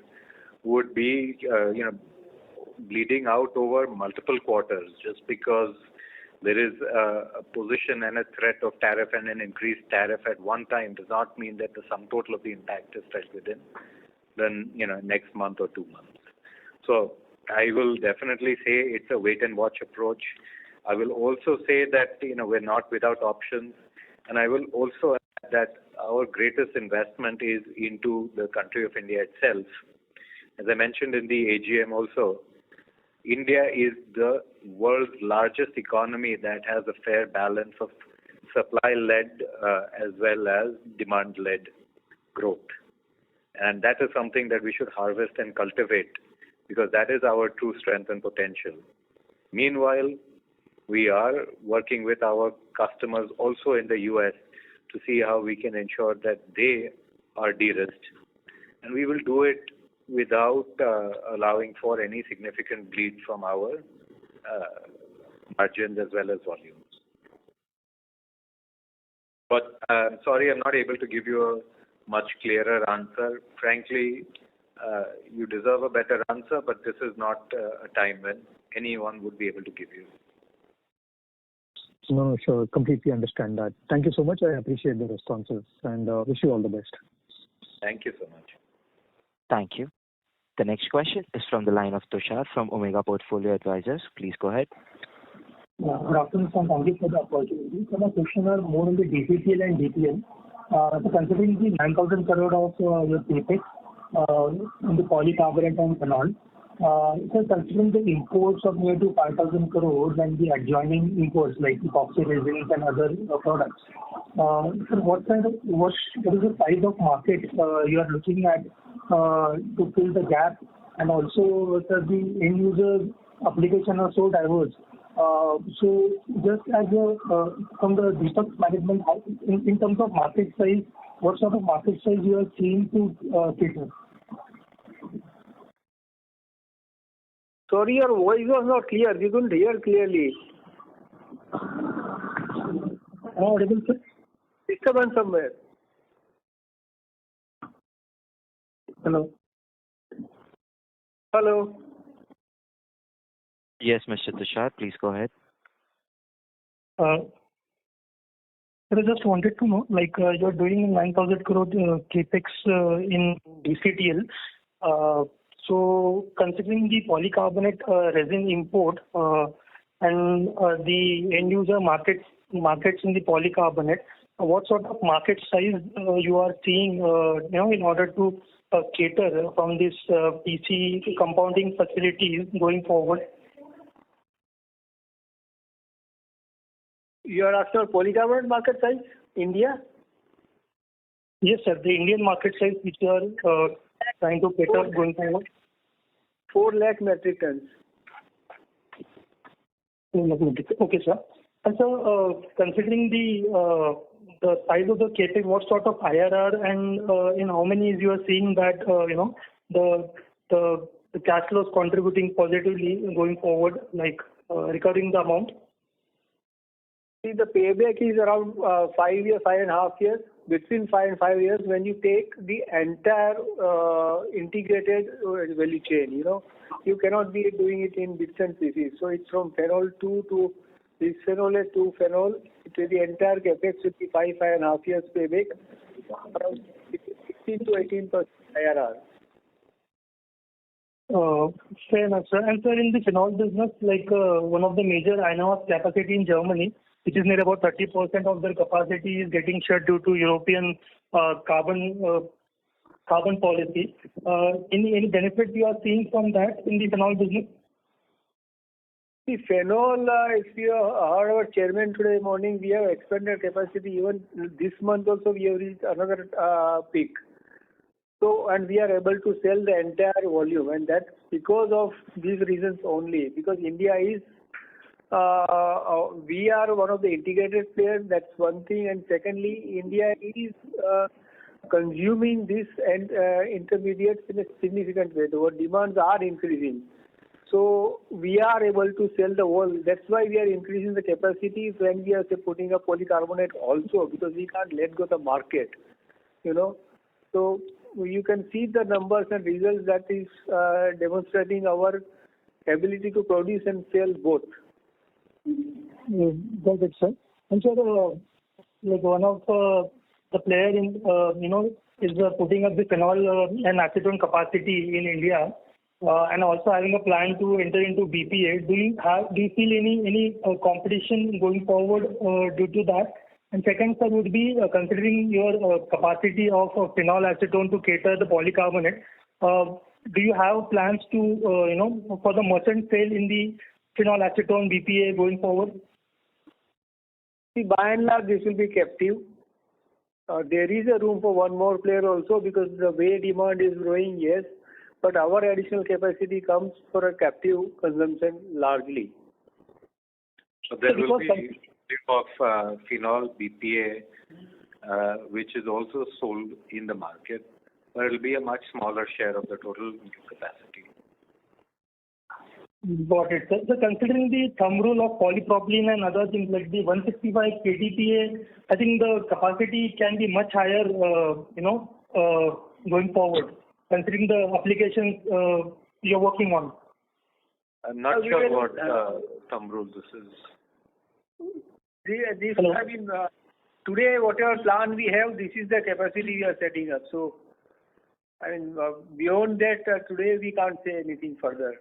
would be, bleeding out over multiple quarters. Just because there is a position and a threat of tariff and an increased tariff at one time does not mean that the sum total of the impact is felt within the next month or 2 months. So I will definitely say it's a wait and watch approach. I will also say that we're not without options, and I will also add that our greatest investment is into the country of India itself. As I mentioned in the AGM also, India is the world's largest economy that has a fair balance of supply-led as well as demand-led growth. And that is something that we should harvest and cultivate, because that is our true strength and potential. Meanwhile, we are working with our customers also in the US to see how we can ensure that they are de-risked. And we will do it without allowing for any significant bleed from our margins as well as volumes. But I'm sorry, I'm not able to give you a much clearer answer. Frankly, you deserve a better answer, but this is not a time when anyone would be able to give you. No, sure. Completely understand that. Thank you so much. I appreciate the responses and wish you all the best. Thank you so much. Thank you. The next question is from the line of Tushar from Omega Portfolio Advisors. Please go ahead. Good afternoon, sir. Thank you for the opportunity. So my question are more on the DCTL and DPL. So considering the 9,000 crore of your CapEx in the polycarbonate and phenol, so considering the imports of near to 5,000 crores and the adjoining imports like epoxy resins and other products, so what is the size of market you are looking at to fill the gap, and also the end user application are so diverse. So just as from the Deepak management, in terms of market size, what sort of market size you are seeing to cater? Sorry, your voice was not clear. We couldn't hear clearly. Audible, sir? Disturbance somewhere. Hello. Hello. Yes, Mr. Tushar, please go ahead. I just wanted to know, like you're doing 9,000 crore capex in DCTL. So considering the polycarbonate resin import and the end user markets in the polycarbonate, what sort of market size you are seeing, in order to cater from this PC compounding facilities going forward? You are after polycarbonate market size, India? Yes, sir. The Indian market size which you are trying to cater going forward? 4 lakh metric tons. Okay, sir. And so, considering the size of the capex, what sort of IRR and in how many years you are seeing that the cash flows contributing positively going forward, like recovering the amount? See, the payback is around 5 years, 5.5 years. Between 5 and 5 years, when you take the entire integrated value chain, you cannot be doing it in bits and pieces. So it's from phenol 2 to bisphenol A to phenol. The entire capex will be 5.5 years payback, around 16 to 18% IRR. Fair enough, sir. And sir, in the phenol business, like one of the major INOS capacity in Germany, which is near about 30% of their capacity, is getting shut due to European carbon policy. Any benefit you are seeing from that in the phenol business? The phenol, if you heard our chairman today morning, we have expanded capacity. Even this month also we have reached another peak. So, and we are able to sell the entire volume, and that's because of these reasons only. Because India is, we are one of the integrated players. That's one thing, and secondly, India is consuming this and intermediates in a significant way. Our demands are increasing. So we are able to sell the whole. That's why we are increasing the capacities when we are putting up polycarbonate also, because we can't let go the market, So you can see the numbers and results that is demonstrating our ability to produce and sell both. Got it, sir. And sir, like one of the player in is putting up the phenol and acetone capacity in India, and also having a plan to enter into BPA. Do you feel any competition going forward due to that? And second, sir, would be considering your capacity of phenol acetone to cater the polycarbonate. Do you have plans to for the merchant sale in the phenol acetone BPA going forward? See, by and large, this will be captive. There is a room for one more player also because the way demand is growing, yes, but our additional capacity comes for a captive consumption largely. So there will be of phenol BPA, which is also sold in the market, but it will be a much smaller share of the total capacity. Got it. So considering the thumb rule of polypropylene and other things like the 165 KTPA, I think the capacity can be much higher, going forward, considering the applications you're working on. I'm not sure what thumb rule this is. I mean, today, whatever plan we have, this is the capacity we are setting up. So, I mean, beyond that, today we can't say anything further.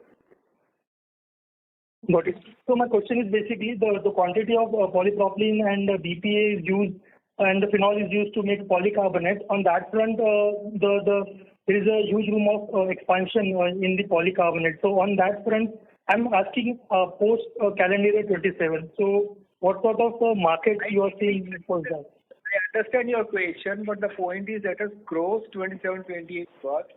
Got it. So my question is basically the quantity of polypropylene and BPA is used and the phenol is used to make polycarbonate. On that front, there is a huge room of expansion in the polycarbonate. So on that front, I'm asking post calendar year 27. So what sort of market you are seeing for that? I understand your question, but the point is that us cross 27-28 first.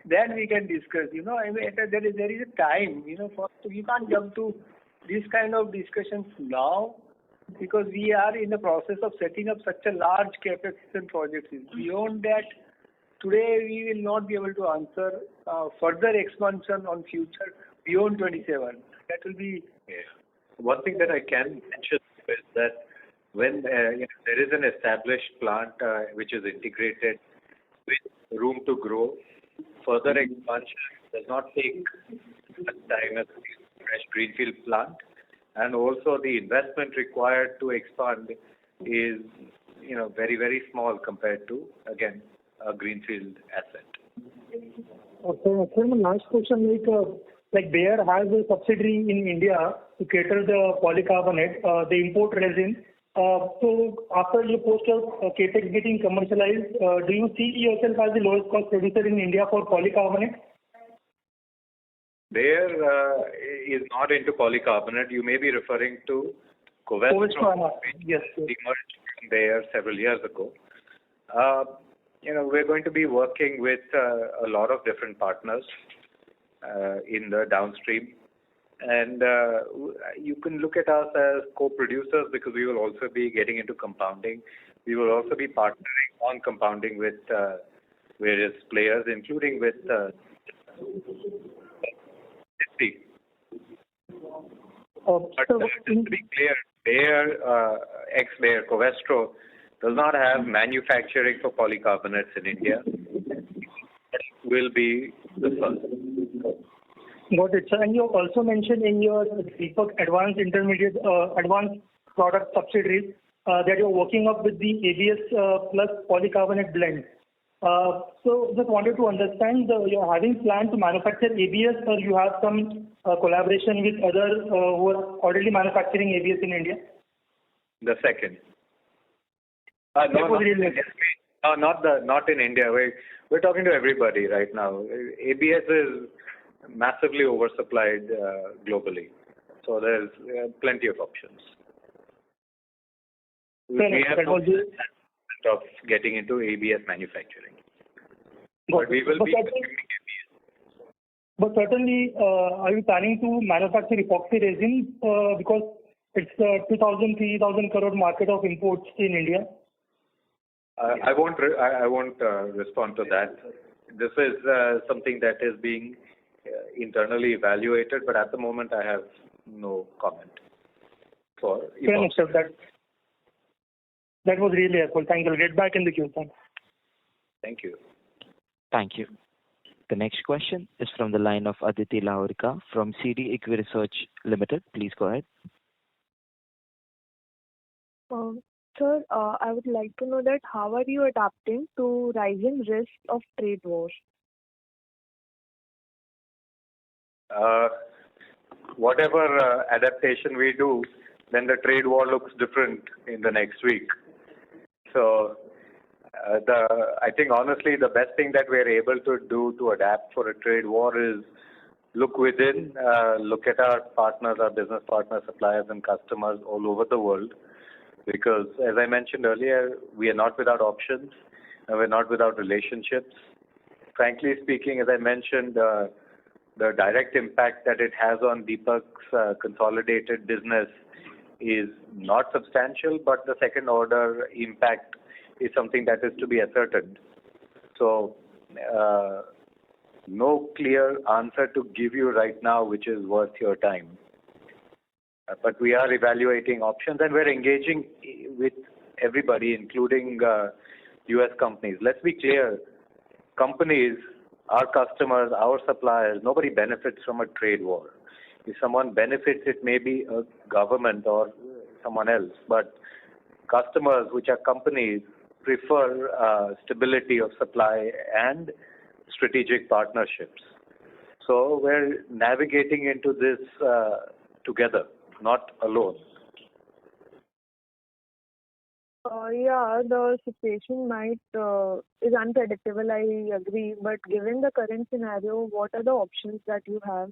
Then we can discuss. I mean, there is a time. First you can't jump to this kind of discussions now because we are in the process of setting up such a large capex and projects. Beyond that, today we will not be able to answer further expansion on future beyond 27. That will be. Yeah. One thing that I can mention is that when there is an established plant which is integrated with room to grow, further expansion does not take much time as a fresh greenfield plant, and also the investment required to expand is very, very small compared to, again, a greenfield asset. Okay. So my last question, like Bayer has a subsidiary in India to cater the polycarbonate, they import resin. So after you post your capex getting commercialized, do you see yourself as the lowest cost producer in India for polycarbonate? Bayer is not into polycarbonate. You may be referring to Covestro, yes. Emerged from Bayer several years ago. We're going to be working with a lot of different partners in the downstream. And you can look at us as co-producers because we will also be getting into compounding. We will also be partnering on compounding with various players, including with But just to be clear, Bayer, ex-Bayer Covestro, does not have manufacturing for polycarbonates in India. It will be the first. Got it, sir. And you also mentioned in your Deepak Advanced Product subsidiaries that you're working up with the ABS plus polycarbonate blend. So just wanted to understand, you're having plan to manufacture ABS or you have some collaboration with others who are already manufacturing ABS in India? The second. Not in India. We're talking to everybody right now. ABS is massively oversupplied globally, so there's plenty of options. We have no plan of getting into ABS manufacturing, but we will be consuming ABS. But certainly, are you planning to manufacture epoxy resin because it's a 2,000-3,000 crore market of imports in India? I won't respond to that. This is something that is being internally evaluated, but at the moment I have no comment for epoxy. Sir, that was really helpful. Thank you. I'll get back in the queue. Thanks. Thank you. Thank you. The next question is from the line of Aditi Lahorika from CD Equiresearch Limited. Please go ahead. Sir, I would like to know that how are you adapting to rising risks of trade wars? Whatever adaptation we do, then the trade war looks different in the next week. So I think honestly the best thing that we're able to do to adapt for a trade war is look within, look at our partners, our business partners, suppliers and customers all over the world. Because as I mentioned earlier, we are not without options and we're not without relationships. Frankly speaking, as I mentioned, the direct impact that it has on Deepak's consolidated business is not substantial, but the second order impact is something that is to be ascertained. So no clear answer to give you right now which is worth your time. But we are evaluating options and we're engaging with everybody, including US companies. Let's be clear, companies, our customers, our suppliers, nobody benefits from a trade war. If someone benefits, it may be a government or someone else. But customers, which are companies, prefer stability of supply and strategic partnerships. So we're navigating into this together, not alone. Yeah, the situation is unpredictable, I agree. But given the current scenario, what are the options that you have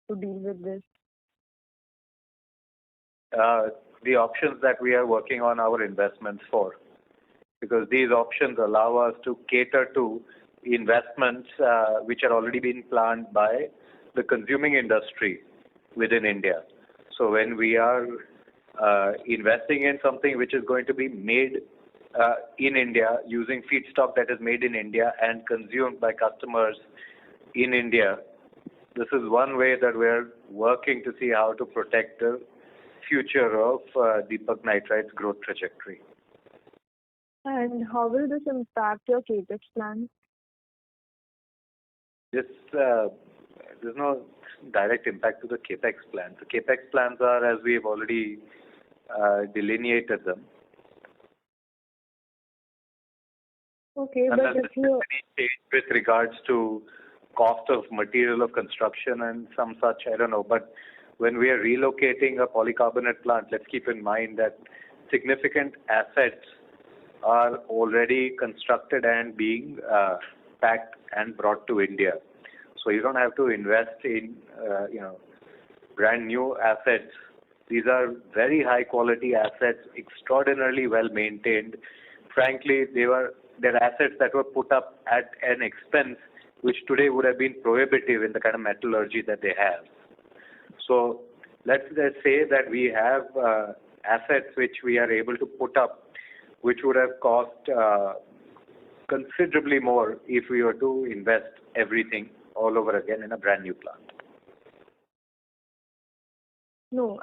to deal with this? The options that we are working on our investments for, because these options allow us to cater to investments which are already being planned by the consuming industry within India. So when we are investing in something which is going to be made in India using feedstock that is made in India and consumed by customers in India, this is one way that we're working to see how to protect the future of Deepak Nitrite's growth trajectory. And how will this impact your CAPEX plan? There's no direct impact to the CAPEX plans. The CAPEX plans are as we've already delineated them. Okay, and but if you... any change with regards to cost of material of construction and some such, I don't know. But when we are relocating a polycarbonate plant, let's keep in mind that significant assets are already constructed and being packed and brought to India. So you don't have to invest in brand new assets. These are very high quality assets, extraordinarily well maintained. Frankly, they're assets that were put up at an expense which today would have been prohibitive in the kind of metallurgy that they have. So let's say that we have assets which we are able to put up, which would have cost considerably more if we were to invest everything all over again in a brand new plant. No,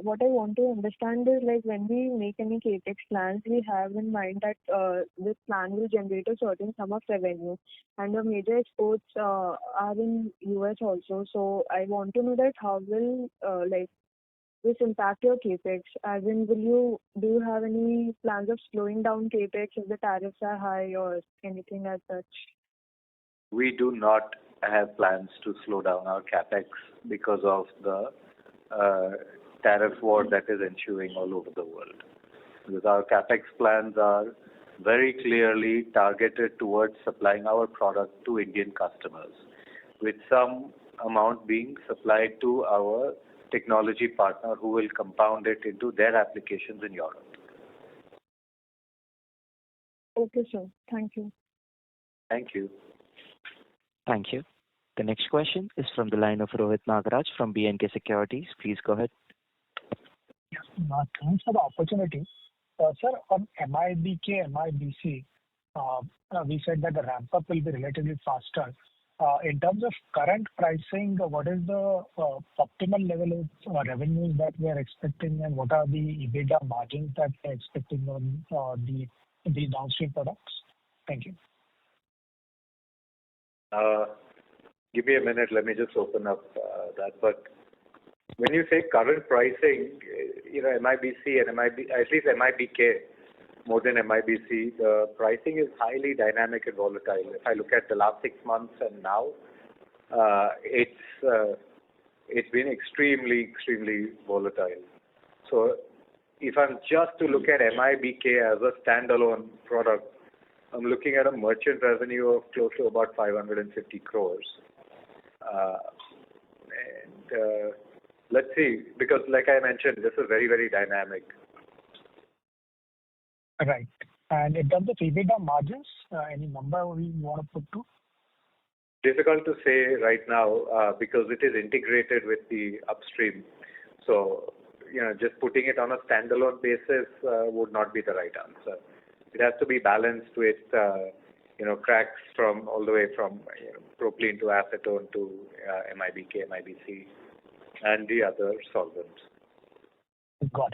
what I want to understand is like when we make any CAPEX plans, we have in mind that this plan will generate a certain sum of revenue, and the major exports are in US also. So I want to know that how will this impact your CAPEX? As in, do you have any plans of slowing down CAPEX if the tariffs are high or anything as such? We do not have plans to slow down our CAPEX because of the tariff war that is ensuing all over the world. Because our CAPEX plans are very clearly targeted towards supplying our product to Indian customers, with some amount being supplied to our technology partner who will compound it into their applications in Europe. Okay, sir. Thank you. Thank you. Thank you. The next question is from the line of Rohit Nagaraj from B&K Securities. Please go ahead. Yes, thanks for the opportunity. Sir, on MIBK, MIBC, we said that the ramp-up will be relatively faster. In terms of current pricing, what is the optimal level of revenues that we are expecting, and what are the EBITDA margins that we are expecting on the downstream products? Thank you. Give me a minute. Let me just open up that. But when you say current pricing, MIBC and at least MIBK more than MIBC, the pricing is highly dynamic and volatile. If I look at the last 6 months and now, it's been extremely volatile. So if I'm just to look at MIBK as a standalone product, I'm looking at a merchant revenue of close to about 550 crores. Let's see, because like I mentioned, this is very dynamic. Right. And in terms of EBITDA margins, any number we want to put to? Difficult to say right now because it is integrated with the upstream. So, just putting it on a standalone basis would not be the right answer. It has to be balanced with, cracks from all the way from propylene to acetone to MIBK, MIBC, and the other solvents. Got it.